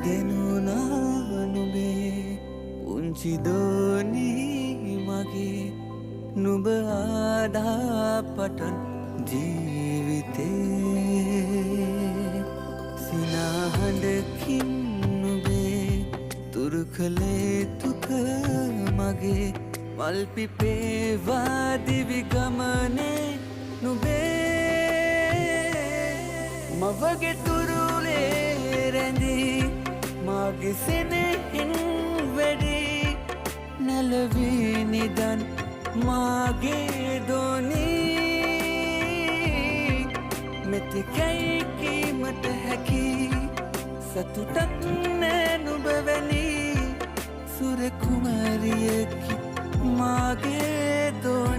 ගෙනුනා නුඹේ පුංචි දෝනී මගේ නුඹ ආදා පටන් ජීවිතේ සිනාහඬකින් නුඹේ තුරු කළේ තුක මගේ මල් පිපේවා දිවි ගමනේ නුඹේ මවගේ තුරුලේ රැඳී මාගේ සෙනෙහින් වැඩි නැලවී නිදන් මාගේ දෝනී මෙතෙකයි කීමට හැකි සතුටක් නෑ නුඹ වැනි සුර කුමරියකි මාගේ දෝනී